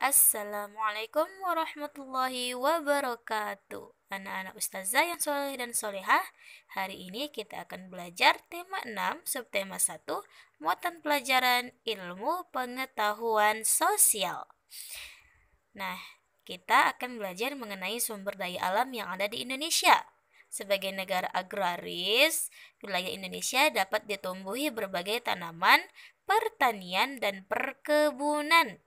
Assalamualaikum warahmatullahi wabarakatuh. Anak-anak ustazah yang soleh dan solehah, hari ini kita akan belajar tema 6, subtema 1, muatan pelajaran ilmu pengetahuan sosial. Nah, kita akan belajar mengenai sumber daya alam yang ada di Indonesia. Sebagai negara agraris, wilayah Indonesia dapat ditumbuhi berbagai tanaman, pertanian, dan perkebunan.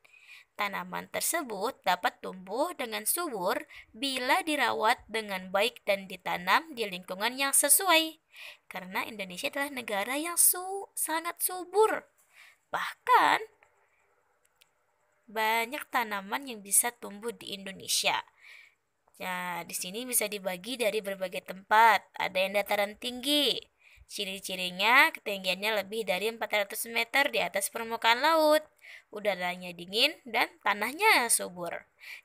Tanaman tersebut dapat tumbuh dengan subur bila dirawat dengan baik dan ditanam di lingkungan yang sesuai. Karena Indonesia adalah negara yang sangat subur. Bahkan banyak tanaman yang bisa tumbuh di Indonesia. Nah, di sini bisa dibagi dari berbagai tempat. Ada yang dataran tinggi. Ciri-cirinya ketinggiannya lebih dari 400 meter di atas permukaan laut. Udaranya dingin dan tanahnya subur.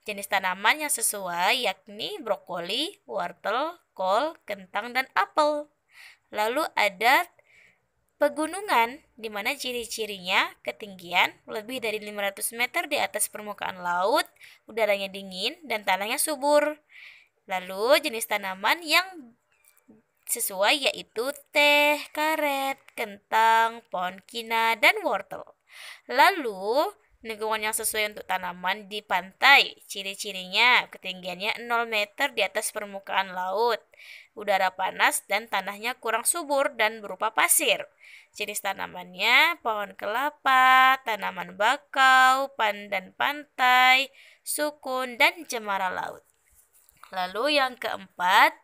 Jenis tanaman yang sesuai yakni brokoli, wortel, kol, kentang, dan apel. Lalu ada pegunungan, di mana ciri-cirinya ketinggian lebih dari 500 meter di atas permukaan laut, udaranya dingin, dan tanahnya subur. Lalu jenis tanaman yang sesuai yaitu teh, karet, kentang, pohon kina, dan wortel. Lalu lingkungan yang sesuai untuk tanaman di pantai, ciri-cirinya ketinggiannya 0 meter di atas permukaan laut, udara panas dan tanahnya kurang subur dan berupa pasir. Jenis tanamannya pohon kelapa, tanaman bakau, pandan pantai, sukun, dan cemara laut. Lalu yang keempat,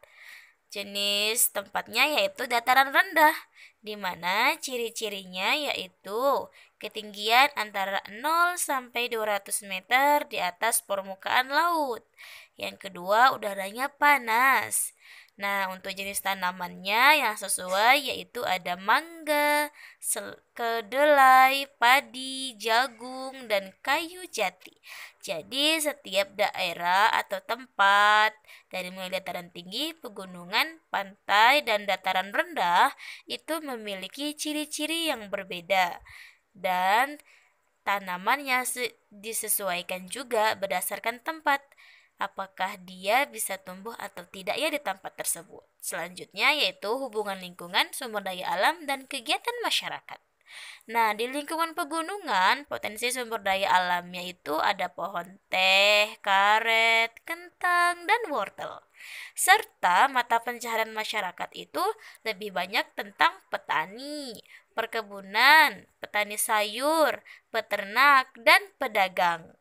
jenis tempatnya yaitu dataran rendah, di mana ciri-cirinya yaitu ketinggian antara 0 sampai 200 meter di atas permukaan laut. Yang kedua, udaranya panas. Nah, untuk jenis tanamannya yang sesuai yaitu ada mangga, kedelai, padi, jagung, dan kayu jati. Jadi, setiap daerah atau tempat dari mulai dataran tinggi, pegunungan, pantai, dan dataran rendah itu memiliki ciri-ciri yang berbeda. Dan tanamannya disesuaikan juga berdasarkan tempat. Apakah dia bisa tumbuh atau tidak ya di tempat tersebut. Selanjutnya yaitu hubungan lingkungan, sumber daya alam, dan kegiatan masyarakat. Nah, di lingkungan pegunungan, potensi sumber daya alamnya itu ada pohon teh, karet, kentang, dan wortel. Serta mata pencaharian masyarakat itu lebih banyak tentang petani, perkebunan, petani sayur, peternak, dan pedagang.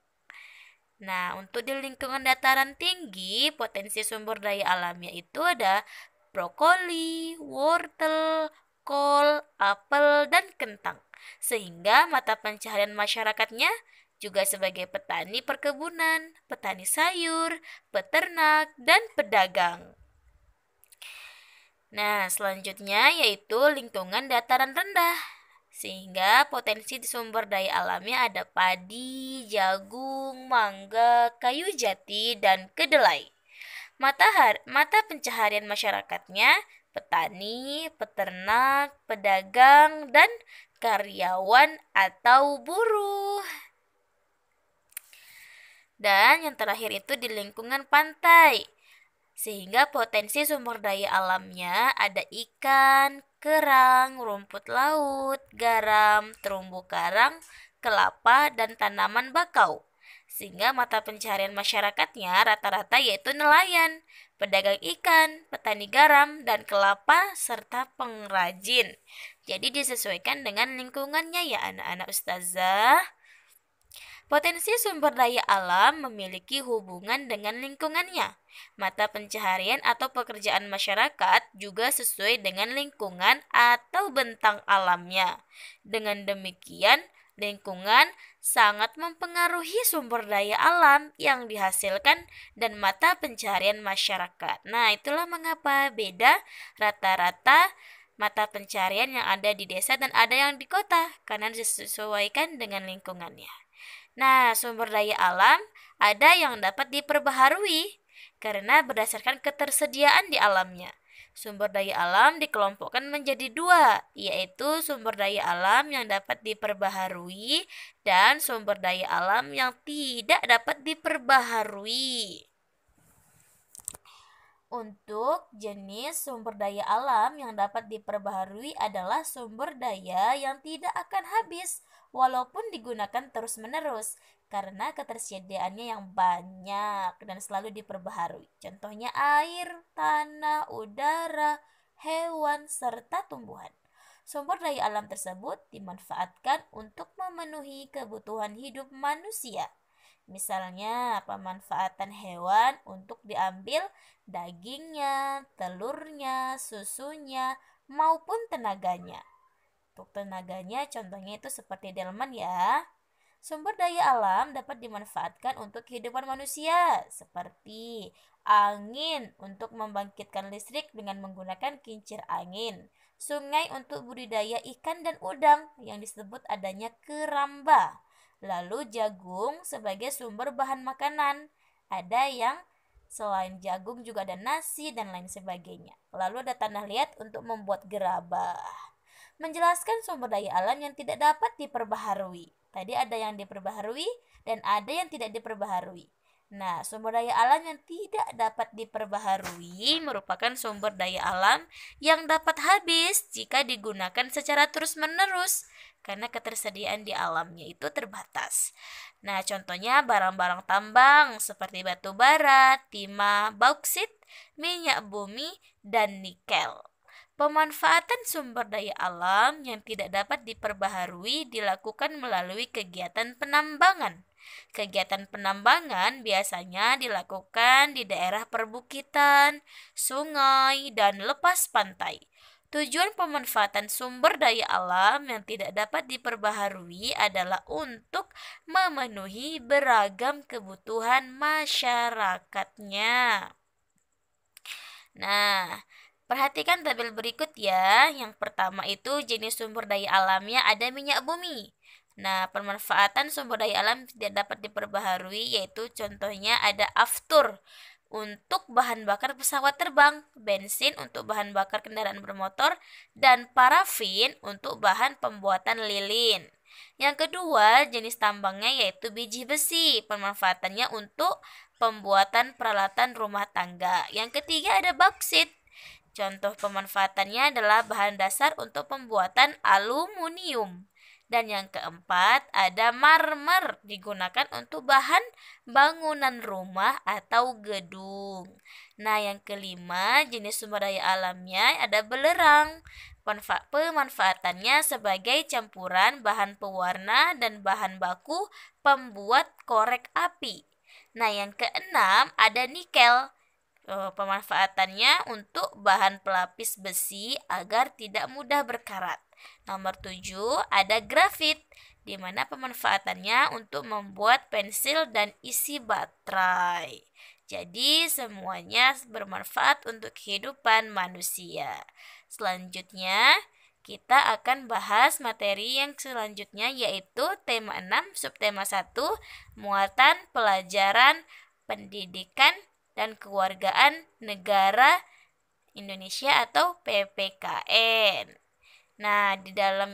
Nah, untuk di lingkungan dataran tinggi, potensi sumber daya alamnya itu ada brokoli, wortel, kol, apel, dan kentang. Sehingga mata pencaharian masyarakatnya juga sebagai petani perkebunan, petani sayur, peternak, dan pedagang. Nah, selanjutnya yaitu lingkungan dataran rendah. Sehingga potensi sumber daya alamnya ada padi, jagung, mangga, kayu jati, dan kedelai. Mata pencaharian masyarakatnya petani, peternak, pedagang, dan karyawan atau buruh. Dan yang terakhir itu di lingkungan pantai. Sehingga potensi sumber daya alamnya ada ikan, kerang, rumput laut, garam, terumbu karang, kelapa, dan tanaman bakau. Sehingga mata pencaharian masyarakatnya rata-rata yaitu nelayan, pedagang ikan, petani garam, dan kelapa, serta pengrajin. Jadi disesuaikan dengan lingkungannya ya anak-anak ustazah. Potensi sumber daya alam memiliki hubungan dengan lingkungannya. Mata pencaharian atau pekerjaan masyarakat juga sesuai dengan lingkungan atau bentang alamnya. Dengan demikian, lingkungan sangat mempengaruhi sumber daya alam yang dihasilkan dan mata pencaharian masyarakat. Nah, itulah mengapa beda rata-rata mata pencaharian yang ada di desa dan ada yang di kota, karena disesuaikan dengan lingkungannya. Nah, sumber daya alam ada yang dapat diperbaharui karena berdasarkan ketersediaan di alamnya. Sumber daya alam dikelompokkan menjadi dua, yaitu sumber daya alam yang dapat diperbaharui dan sumber daya alam yang tidak dapat diperbaharui. Untuk jenis sumber daya alam yang dapat diperbaharui adalah sumber daya yang tidak akan habis walaupun digunakan terus-menerus karena ketersediaannya yang banyak dan selalu diperbaharui. Contohnya air, tanah, udara, hewan, serta tumbuhan. Sumber daya alam tersebut dimanfaatkan untuk memenuhi kebutuhan hidup manusia. Misalnya, pemanfaatan hewan untuk diambil dagingnya, telurnya, susunya, maupun tenaganya. Untuk tenaganya, contohnya itu seperti delman ya. Sumber daya alam dapat dimanfaatkan untuk kehidupan manusia, seperti angin untuk membangkitkan listrik dengan menggunakan kincir angin, sungai untuk budidaya ikan dan udang yang disebut adanya keramba. Lalu jagung sebagai sumber bahan makanan. Ada yang selain jagung juga ada nasi dan lain sebagainya. Lalu ada tanah liat untuk membuat gerabah. Menjelaskan sumber daya alam yang tidak dapat diperbaharui. Tadi ada yang diperbaharui dan ada yang tidak diperbaharui. Nah, sumber daya alam yang tidak dapat diperbaharui merupakan sumber daya alam yang dapat habis jika digunakan secara terus-menerus karena ketersediaan di alamnya itu terbatas. Nah, contohnya barang-barang tambang seperti batu bara, timah, bauksit, minyak bumi, dan nikel. Pemanfaatan sumber daya alam yang tidak dapat diperbaharui dilakukan melalui kegiatan penambangan. Kegiatan penambangan biasanya dilakukan di daerah perbukitan, sungai, dan lepas pantai. Tujuan pemanfaatan sumber daya alam yang tidak dapat diperbaharui adalah untuk memenuhi beragam kebutuhan masyarakatnya. Nah, perhatikan tabel berikut ya. Yang pertama itu jenis sumber daya alamnya ada minyak bumi. Nah, pemanfaatan sumber daya alam tidak dapat diperbaharui yaitu contohnya ada aftur untuk bahan bakar pesawat terbang, bensin untuk bahan bakar kendaraan bermotor, dan parafin untuk bahan pembuatan lilin. Yang kedua, jenis tambangnya yaitu biji besi, pemanfaatannya untuk pembuatan peralatan rumah tangga. Yang ketiga ada bauksit. Contoh pemanfaatannya adalah bahan dasar untuk pembuatan aluminium. Dan yang keempat ada marmer, digunakan untuk bahan bangunan rumah atau gedung. Nah, yang kelima jenis sumber daya alamnya ada belerang. Pemanfaatannya sebagai campuran bahan pewarna dan bahan baku pembuat korek api. Nah, yang keenam ada nikel. Pemanfaatannya untuk bahan pelapis besi agar tidak mudah berkarat. Nomor 7 ada grafit, di mana pemanfaatannya untuk membuat pensil dan isi baterai. Jadi semuanya bermanfaat untuk kehidupan manusia. Selanjutnya kita akan bahas materi yang selanjutnya yaitu tema 6 subtema 1 muatan pelajaran pendidikan dan kewargaan negara Indonesia atau PPKN. Nah, di dalam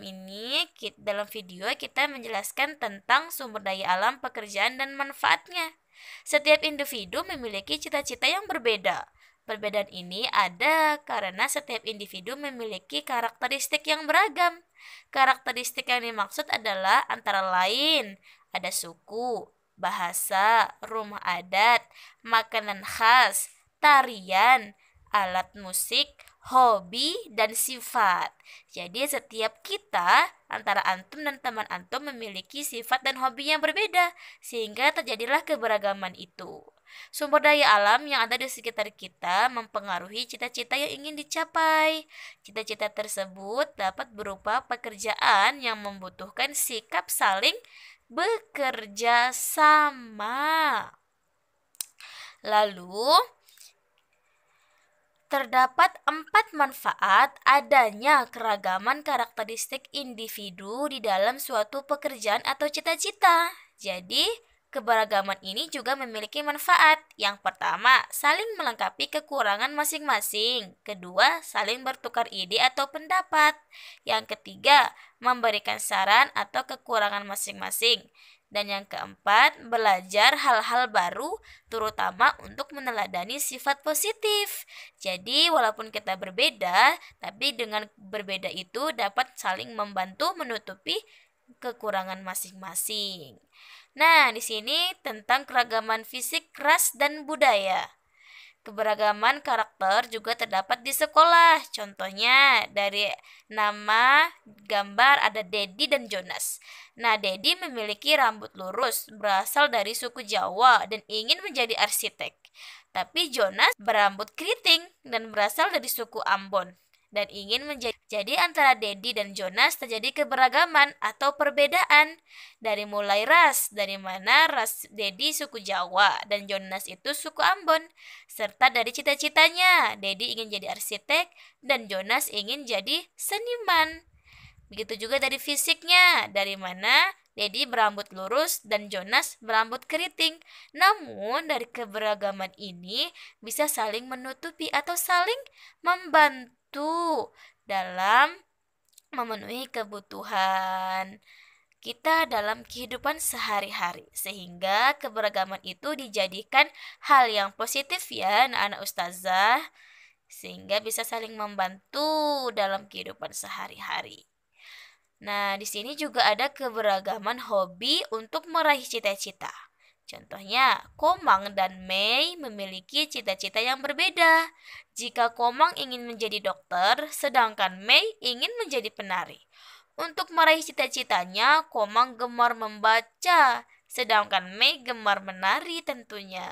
video kita menjelaskan tentang sumber daya alam, pekerjaan, dan manfaatnya. Setiap individu memiliki cita-cita yang berbeda. Perbedaan ini ada karena setiap individu memiliki karakteristik yang beragam. Karakteristik yang dimaksud adalah antara lain ada suku, bahasa, rumah adat, makanan khas, tarian, alat musik, hobi, dan sifat. Jadi setiap kita antara antum dan teman antum memiliki sifat dan hobi yang berbeda sehingga terjadilah keberagaman itu. Sumber daya alam yang ada di sekitar kita mempengaruhi cita-cita yang ingin dicapai. Cita-cita tersebut dapat berupa pekerjaan yang membutuhkan sikap saling bekerja sama. Lalu terdapat 4 manfaat adanya keragaman karakteristik individu di dalam suatu pekerjaan atau cita-cita. Jadi, Keberagaman ini juga memiliki manfaat. Yang pertama, saling melengkapi kekurangan masing-masing. Kedua, saling bertukar ide atau pendapat. Yang ketiga, memberikan saran atau kekurangan masing-masing. Dan yang keempat, belajar hal-hal baru, terutama untuk meneladani sifat positif. Jadi, walaupun kita berbeda, tapi dengan berbeda itu dapat saling membantu menutupi kekurangan masing-masing. Nah, di sini tentang keragaman fisik, ras, dan budaya. Keberagaman karakter juga terdapat di sekolah. Contohnya dari nama gambar ada Dedi dan Jonas. Nah, Dedi memiliki rambut lurus, berasal dari suku Jawa dan ingin menjadi arsitek. Tapi Jonas berambut keriting dan berasal dari suku Ambon dan ingin menjadi. Jadi antara Dedi dan Jonas terjadi keberagaman atau perbedaan. Dari mulai ras, dari mana ras Dedi suku Jawa dan Jonas itu suku Ambon. Serta dari cita-citanya, Dedi ingin jadi arsitek dan Jonas ingin jadi seniman. Begitu juga dari fisiknya, dari mana Dedi berambut lurus dan Jonas berambut keriting. Namun dari keberagaman ini bisa saling menutupi atau saling membantu dalam memenuhi kebutuhan kita dalam kehidupan sehari-hari, sehingga keberagaman itu dijadikan hal yang positif ya anak-anak ustazah, sehingga bisa saling membantu dalam kehidupan sehari-hari. Nah, di sini juga ada keberagaman hobi untuk meraih cita-cita. Contohnya, Komang dan Mei memiliki cita-cita yang berbeda. Jika Komang ingin menjadi dokter, sedangkan Mei ingin menjadi penari. Untuk meraih cita-citanya, Komang gemar membaca, sedangkan Mei gemar menari tentunya.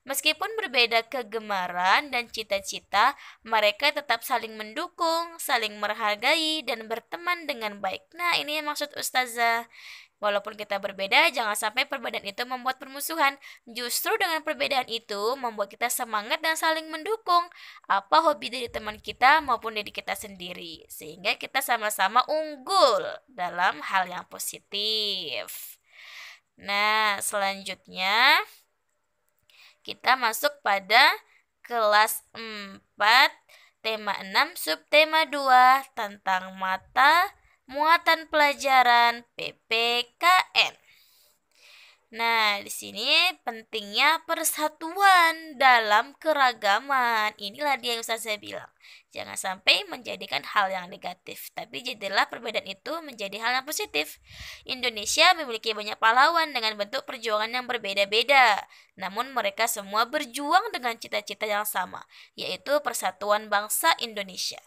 Meskipun berbeda kegemaran dan cita-cita, mereka tetap saling mendukung, saling menghargai, dan berteman dengan baik. Nah, ini yang maksud Ustazah. Walaupun kita berbeda, jangan sampai perbedaan itu membuat permusuhan. Justru dengan perbedaan itu membuat kita semangat dan saling mendukung apa hobi dari teman kita maupun diri kita sendiri. Sehingga kita sama-sama unggul dalam hal yang positif. Nah, selanjutnya kita masuk pada kelas 4, tema 6, subtema 2 tentang mata muatan pelajaran PPKN. Nah, di sini pentingnya persatuan dalam keragaman. Inilah dia yang saya bilang. Jangan sampai menjadikan hal yang negatif, tapi jadilah perbedaan itu menjadi hal yang positif. Indonesia memiliki banyak pahlawan dengan bentuk perjuangan yang berbeda-beda. Namun mereka semua berjuang dengan cita-cita yang sama, yaitu persatuan bangsa Indonesia.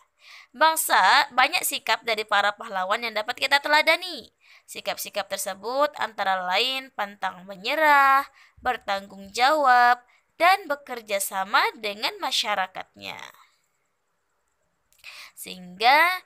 Banyak sikap dari para pahlawan yang dapat kita teladani. Sikap-sikap tersebut antara lain pantang menyerah, bertanggung jawab, dan bekerja sama dengan masyarakatnya. Sehingga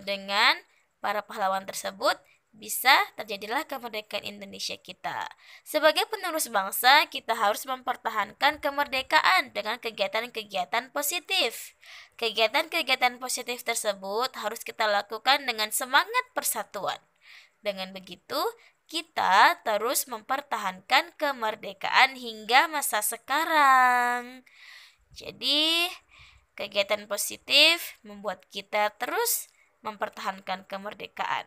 dengan para pahlawan tersebut bisa terjadilah kemerdekaan Indonesia kita. Sebagai penerus bangsa, kita harus mempertahankan kemerdekaan dengan kegiatan-kegiatan positif. Kegiatan-kegiatan positif tersebut harus kita lakukan dengan semangat persatuan. Dengan begitu, kita terus mempertahankan kemerdekaan hingga masa sekarang. Jadi, kegiatan positif membuat kita terus mempertahankan kemerdekaan.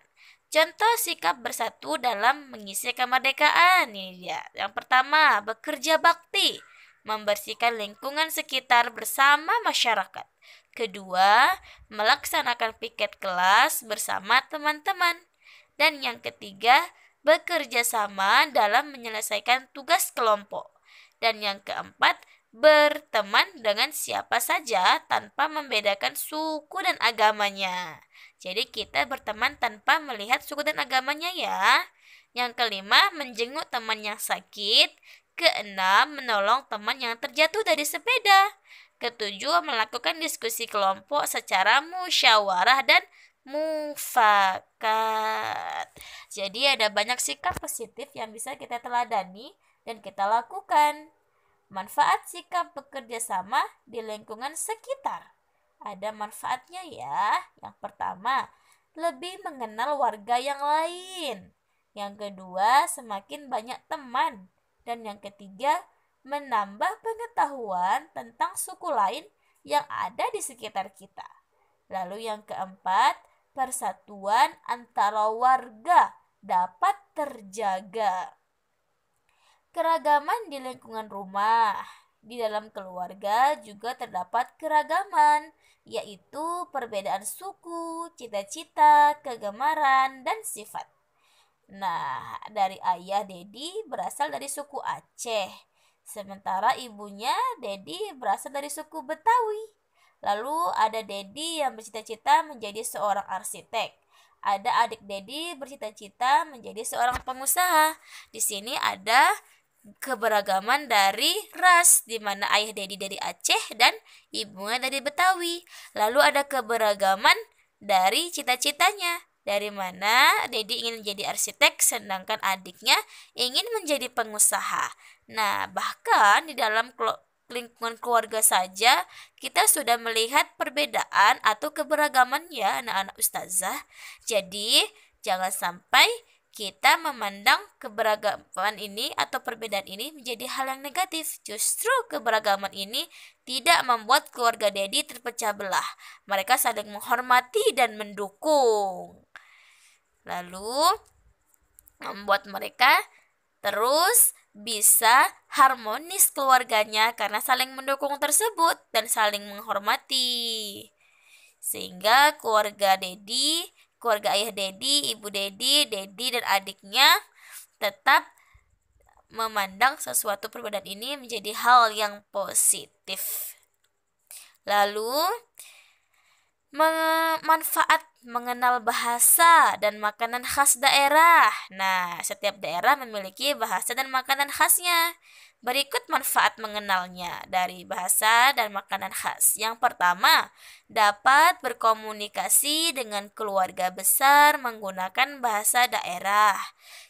Contoh sikap bersatu dalam mengisi kemerdekaan. Ini dia. Yang pertama, bekerja bakti, membersihkan lingkungan sekitar bersama masyarakat. Kedua, melaksanakan piket kelas bersama teman-teman. Dan yang ketiga, bekerja sama dalam menyelesaikan tugas kelompok. Dan yang keempat, berteman dengan siapa saja tanpa membedakan suku dan agamanya. Jadi kita berteman tanpa melihat suku dan agamanya ya. Yang kelima, menjenguk teman yang sakit. Keenam, menolong teman yang terjatuh dari sepeda. Ketujuh, melakukan diskusi kelompok secara musyawarah dan mufakat. Jadi ada banyak sikap positif yang bisa kita teladani dan kita lakukan. Manfaat sikap bekerja sama di lingkungan sekitar. Ada manfaatnya ya. Yang pertama, lebih mengenal warga yang lain. Yang kedua, semakin banyak teman. Dan yang ketiga, menambah pengetahuan tentang suku lain yang ada di sekitar kita. Lalu yang keempat, persatuan antara warga dapat terjaga. Keragaman di lingkungan rumah. Di dalam keluarga juga terdapat keragaman, yaitu perbedaan suku, cita-cita, kegemaran, dan sifat. Nah, dari ayah Dedi berasal dari suku Aceh, sementara ibunya Dedi berasal dari suku Betawi. Lalu ada Dedi yang bercita-cita menjadi seorang arsitek. Ada adik Dedi bercita-cita menjadi seorang pengusaha. Di sini ada keberagaman dari ras, di mana ayah Dedi dari Aceh dan ibunya dari Betawi. Lalu ada keberagaman dari cita-citanya, dari mana Dedi ingin menjadi arsitek sedangkan adiknya ingin menjadi pengusaha. Nah, bahkan di dalam lingkungan keluarga saja kita sudah melihat perbedaan atau keberagaman ya anak-anak ustazah. Jadi, jangan sampai kita memandang keberagaman ini atau perbedaan ini menjadi hal yang negatif. Justru keberagaman ini tidak membuat keluarga Dedi terpecah belah. Mereka saling menghormati dan mendukung. Lalu membuat mereka terus bisa harmonis keluarganya karena saling mendukung tersebut dan saling menghormati. Sehingga keluarga ayah Dedi, ibu Dedi, Dedi dan adiknya tetap memandang sesuatu perbedaan ini menjadi hal yang positif. Lalu, manfaat mengenal bahasa dan makanan khas daerah. Nah, setiap daerah memiliki bahasa dan makanan khasnya. Berikut manfaat mengenalnya dari bahasa dan makanan khas. Yang pertama, dapat berkomunikasi dengan keluarga besar menggunakan bahasa daerah.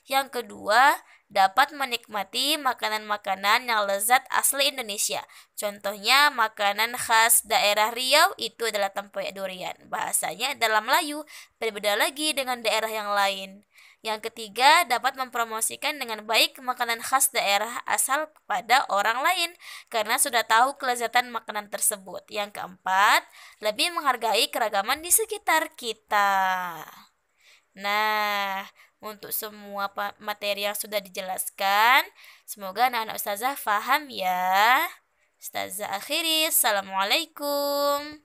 Yang kedua, dapat menikmati makanan-makanan yang lezat asli Indonesia. Contohnya, makanan khas daerah Riau itu adalah tempoyak durian. Bahasanya dalam Melayu, berbeda lagi dengan daerah yang lain. Yang ketiga, dapat mempromosikan dengan baik makanan khas daerah asal kepada orang lain karena sudah tahu kelezatan makanan tersebut. Yang keempat, lebih menghargai keragaman di sekitar kita. Nah, untuk semua materi yang sudah dijelaskan, semoga anak-anak ustazah paham ya. Ustazah akhiri, Assalamualaikum.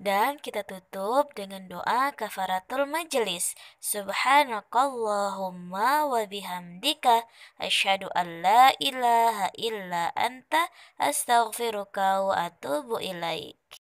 Dan kita tutup dengan doa kafaratul majelis. Subhanakallahumma wa bihamdika asyhadu an la ilaha illa anta astaghfiruka wa atubu ilaik.